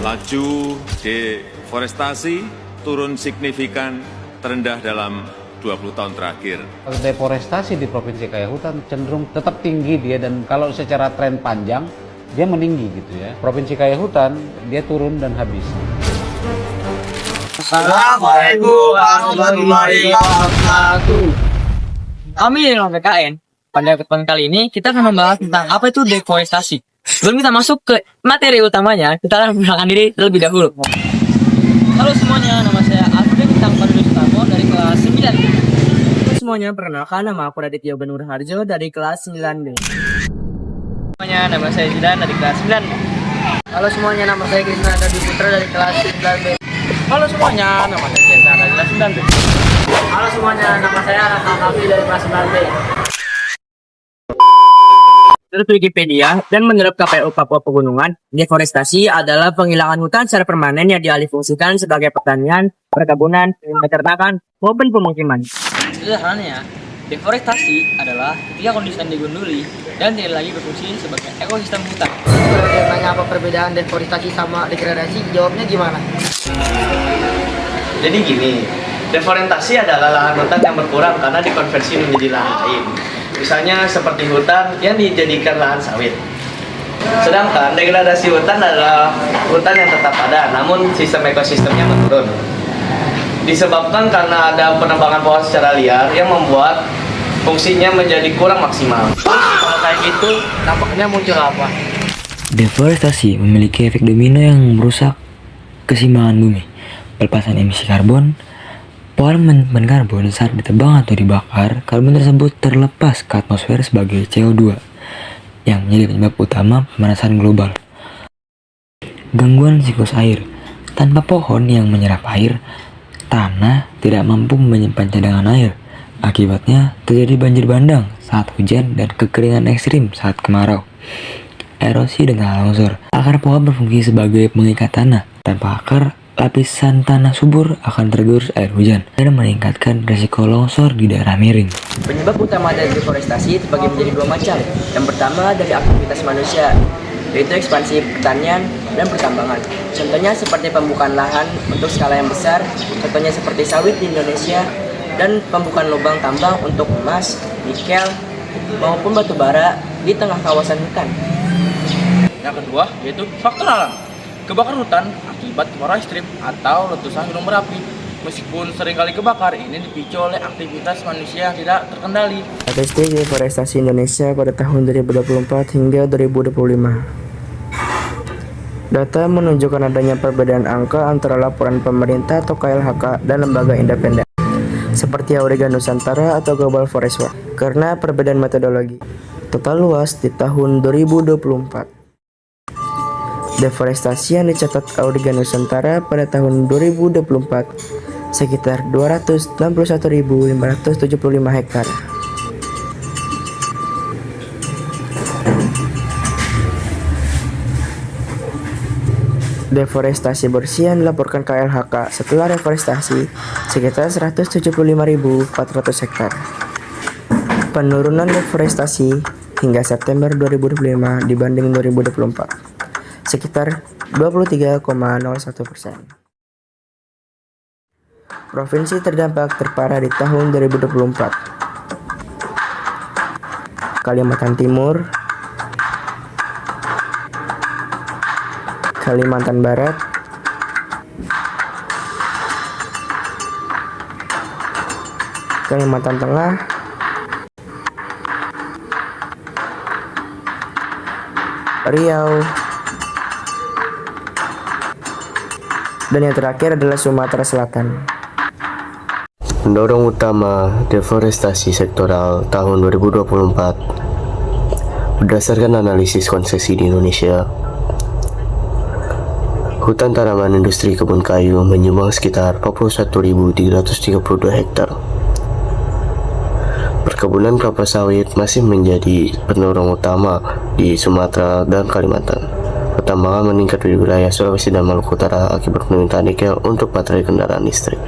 Laju deforestasi turun signifikan terendah dalam 20 tahun terakhir. Deforestasi di Provinsi Kaya Hutan cenderung tetap tinggi dia, dan kalau secara tren panjang dia meninggi gitu ya. Provinsi Kaya Hutan dia turun dan habis. Assalamualaikum warahmatullahi wabarakatuh. Kami dari PKN. Pada kesempatan kali ini kita akan membahas tentang apa itu deforestasi. Sebelum kita masuk ke materi utamanya, kita akan memperkenalkan diri terlebih dahulu. Halo semuanya, nama saya Alfred Bintang Padus Tamo dari kelas 9. Halo semuanya, perkenalkan nama aku Raditya Benur Harjo dari kelas 9B. Semuanya, nama saya Zidan dari kelas 9B. Halo semuanya, nama saya Krisna Dadi Putra dari kelas 9B. Halo semuanya, nama saya Jesa dari kelas 9B. Halo semuanya, nama saya Raka Kavi dari kelas 9B. Menurut Wikipedia dan menurut KPU Papua Pegunungan, deforestasi adalah penghilangan hutan secara permanen yang dialihfungsikan sebagai pertanian, perkebunan, peternakan, maupun pemukiman. Sederhananya, deforestasi adalah ketika kondisi hutan digunduli dan tidak lagi berfungsi sebagai ekosistem hutan. Kalau dia tanya apa perbedaan deforestasi sama degradasi, jawabnya gimana? Jadi gini, deforestasi adalah lahan hutan yang berkurang karena dikonversi menjadi lahan lain. Misalnya seperti hutan yang dijadikan lahan sawit. Sedangkan degradasi hutan adalah hutan yang tetap ada, namun sistem ekosistemnya menurun. Disebabkan karena ada penebangan pohon secara liar yang membuat fungsinya menjadi kurang maksimal. Kalau kayak gitu, dampaknya muncul apa? Deforestasi memiliki efek domino yang merusak keseimbangan bumi. Pelepasan emisi karbon, pohon menyimpan karbon saat ditebang atau dibakar. Karbon tersebut terlepas ke atmosfer sebagai CO2 yang menjadi penyebab utama pemanasan global. Gangguan siklus air. Tanpa pohon yang menyerap air, tanah tidak mampu menyimpan cadangan air. Akibatnya terjadi banjir bandang saat hujan dan kekeringan ekstrim saat kemarau. Erosi dan tanah longsor. Akar pohon berfungsi sebagai pengikat tanah. Tanpa akar, lapisan tanah subur akan tergerus air hujan dan meningkatkan risiko longsor di daerah miring. Penyebab utama dari deforestasi terbagi menjadi dua macam. Yang pertama dari aktivitas manusia, yaitu ekspansi pertanian dan pertambangan. Contohnya seperti pembukaan lahan untuk skala yang besar, contohnya seperti sawit di Indonesia, dan pembukaan lubang tambang untuk emas, nikel, maupun batu bara di tengah kawasan hutan. Yang kedua yaitu faktor alam. Kebakaran hutan akibat kemarau ekstrim atau letusan gunung berapi. Meskipun seringkali kebakar, ini dipicu oleh aktivitas manusia yang tidak terkendali. Statistik deforestasi Indonesia pada tahun 2024 hingga 2025. Data menunjukkan adanya perbedaan angka antara laporan pemerintah atau KLHK dan lembaga independen seperti Auriga Nusantara atau Global Forest Watch karena perbedaan metodologi. Total luas di tahun 2024. Deforestasi yang dicatat Auriga Nusantara pada tahun 2024 sekitar 261.575 hektar. Deforestasi bersih yang dilaporkan KLHK setelah deforestasi sekitar 175.400 hektar. Penurunan deforestasi hingga September 2025 dibanding 2024 sekitar 23,01%. Provinsi terdampak terparah di tahun 2024. Kalimantan Timur, Kalimantan Barat, Kalimantan Tengah, Riau, dan yang terakhir adalah Sumatera Selatan. Pendorong utama deforestasi sektoral tahun 2024 berdasarkan analisis konsesi di Indonesia. Hutan tanaman industri kebun kayu menyumbang sekitar 41.332 hektar. Perkebunan kelapa sawit masih menjadi pendorong utama di Sumatera dan Kalimantan. Pertambangan meningkat di wilayah Sulawesi dan Maluku Utara akibat permintaan nikel untuk baterai kendaraan listrik.